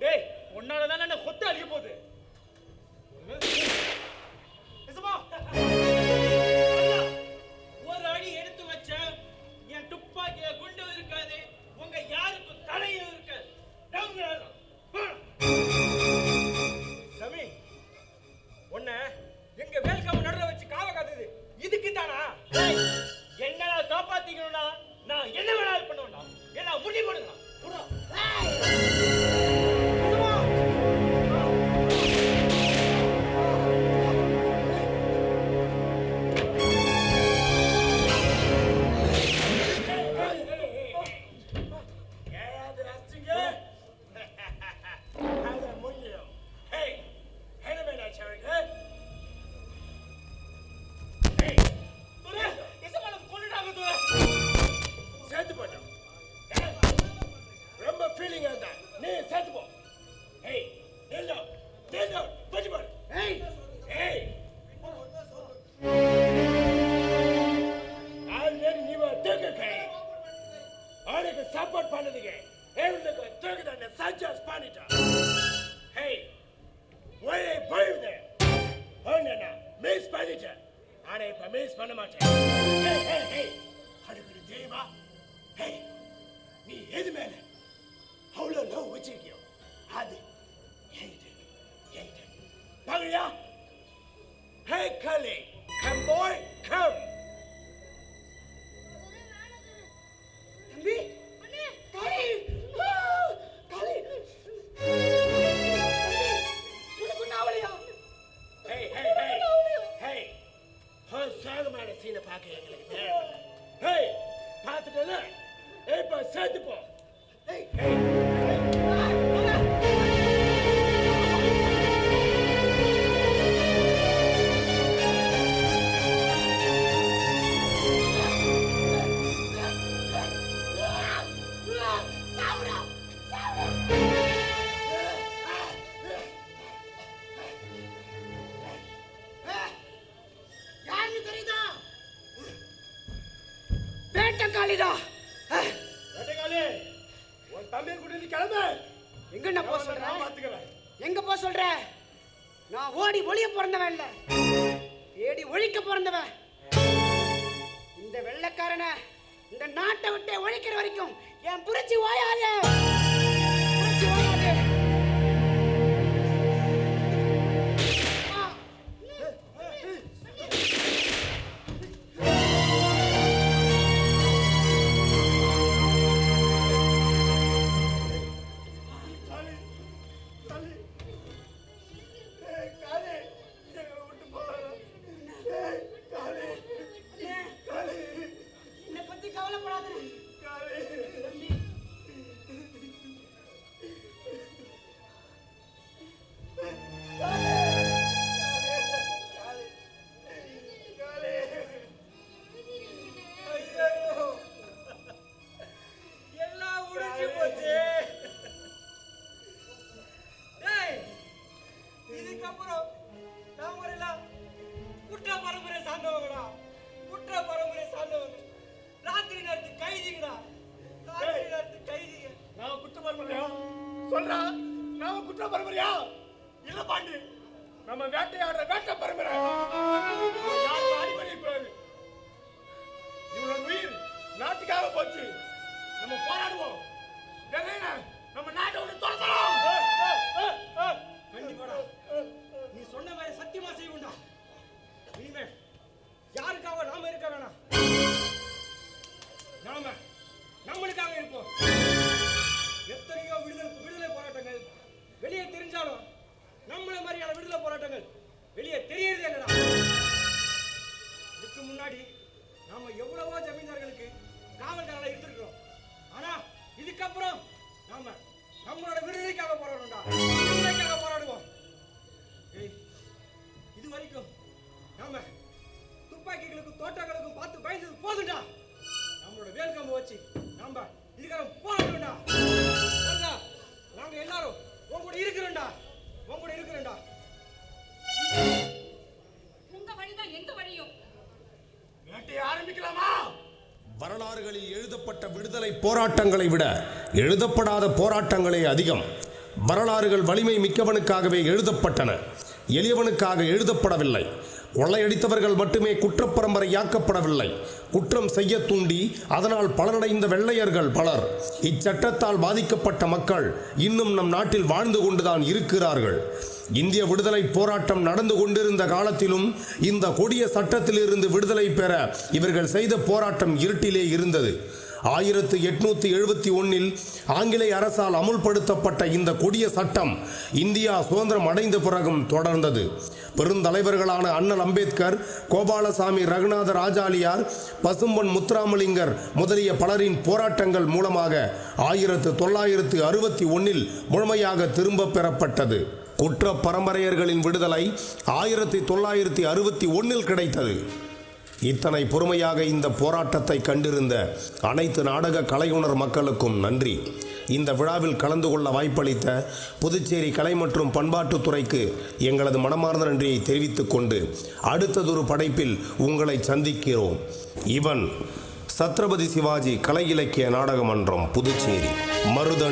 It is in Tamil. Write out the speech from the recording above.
டேய் உன்னாலதான் என்ன கொத்து அழிய போகுது. ஒரு அடி எடுத்து வச்ச என் துப்பாக்கிய குண்டு இருக்காது, உங்க யாருக்கும் தலையும் இருக்காது. சமி உன்ன எங்க வேல்காம நடுற வச்சு காவ காத்துது இதுக்கு தானா? என்ன காப்பாத்திக்கணும்னா நான் என்ன வேணாலும் பண்ணுவேன்டா. என்ன முடி போடுங்க. சப்போர்ட் பண்ணுதுங்க எவ்வளவு தூக்குதானே சஜஸ்ட் பண்ணிட்டா. ஹே ஒரே போயிடுது ஒன்னா மிஸ் பண்ணிட்டேன். ஆனா இப்ப மிஸ் பண்ண மாட்டேன். ஹே ஹே ஹே அதுக்கு தெரியுமா? ஹே நீ எது மேல அவ்வளோ லவ் வச்சிருக்கியோ அது பாருயா. ஹே கலே கம் பாய் கம். தம்பி காளி காளி உனக்கு நாவலையா? ஹே ஹே ஹே ஹே ஹோ சாகமான சீனை பார்க்க எங்களுக்கு தேவை. ஹே பார்த்துட்டல இப்ப சேர்த்து போ. ஹே ஹே எங்க போ சொல்ற? நான் ஓடி ஒளிய பிறந்தவன் இல்ல, தேடி ஒழிக்க பிறந்தவன். இந்த வெள்ளைக்காரனை இந்த நாட்டை விட்டு ஒழிக்கிற வரைக்கும் என் புரட்சி ஓயாது. புரட்சி ஓயாது. சொல்றா நாம குற்ற பரம்பரையா இல்ல பாண்டி, நம்ம வேட்டையாடுற வேட்டை பரம்பரை. யாரும் அடிபடி கூடாது. இவ்வளவு உயிர் நாட்டுக்காக போச்சு. நம்ம போராடுவோம். நம்ம நாட்டை விட்டு துரத்தணும். கண்டிப்பாடா நீ சொன்ன மாதிரி சத்தியமா செய்வோம்டா. இனிமே யாருக்காக நாம இருக்க வேணாம், நாம நம்மளுக்காக இருப்போம். எத்தனையோ விடுதலை போராட்டங்கள் வெளியே தெரிஞ்சாலும் நம்மள மாதிரியான விடுதலை போராட்டங்கள் வெளியே தெரியறதே இல்லடா. இதுக்கு முன்னாடி நாம எவ்வளவோ ஜமீன்தார்களுக்கு காவல்காரங்களா இருந்திருக்கிறோம். ஆனா இதுக்கப்புறம் நாம நம்மளோட விடுதலைக்காக போராடுவோம்டா. விடுதலைக்காக போராடுவோம். இது வரைக்கும் நாம துப்பாக்கிகளுக்கும் தோட்டங்களுக்கும் பார்த்து பயந்தது போதும்டா. நம்மளோட வேல்காம்பை வச்சு நாம இதுக்காக போராடுவோம்டா. நாங்க எல்லாரும் உங்க இருக்கிறோம்டா, உங்க இருக்கிறோம்டா. உங்க வழிதான் எங்க வழியும். வேட்டையை ஆரம்பிக்கலாமா? வரலாறுகளில் எழுதப்பட்ட விடுதலை போராட்டங்களை விட எழுதப்படாத போராட்டங்களே அதிகம். வரலாறுகள் வலிமை மிக்கவனுக்காகவே எழுதப்பட்டன, எளியவனுக்காக எழுதப்படவில்லை. கொள்ளையடித்தவர்கள் மட்டுமே குற்றப்பரம்பரையாக்கப்படவில்லை, குற்றம் செய்ய தூண்டி அதனால் பலனடைந்த வெள்ளையர்கள் பலர். இச்சட்டத்தால் பாதிக்கப்பட்ட மக்கள் இன்னும் நம் நாட்டில் வாழ்ந்து கொண்டுதான் இருக்கிறார்கள். இந்திய விடுதலை போராட்டம் நடந்து கொண்டிருந்த காலத்திலும் இந்த கொடிய சட்டத்திலிருந்து விடுதலை பெற இவர்கள் செய்த போராட்டம் இருட்டிலே இருந்தது. 1871 ஆங்கிலேய அரசால் அமுல்படுத்தப்பட்ட இந்த கொடிய சட்டம் இந்தியா சுதந்திரம் அடைந்த பிறகும் தொடர்ந்தது. பெருந்தலைவர்களான அண்ணல் அம்பேத்கர், கோபாலசாமி ரகுநாத ராஜாலியார், பசும்பொன் முத்துராமலிங்கர் முதலிய பலரின் போராட்டங்கள் மூலமாக 1961 முழுமையாக திரும்ப பெறப்பட்டது. குற்ற பரம்பரையர்களின் விடுதலை 1961 கிடைத்தது. இத்தனை பொறுமையாக இந்த போராட்டத்தை கண்டிருந்த அனைத்து நாடக கலையுணர் மக்களுக்கும் நன்றி. இந்த விழாவில் கலந்து கொள்ள வாய்ப்பளித்த புதுச்சேரி கலை மற்றும் பண்பாட்டுத்துறைக்கு எங்களது மனமார்ந்த நன்றியை தெரிவித்துக் கொண்டு அடுத்ததொரு படைப்பில் உங்களை சந்திக்கிறோம். இவன் சத்ரபதி சிவாஜி கலை இலக்கிய நாடக மன்றம், புதுச்சேரி. மருதணி.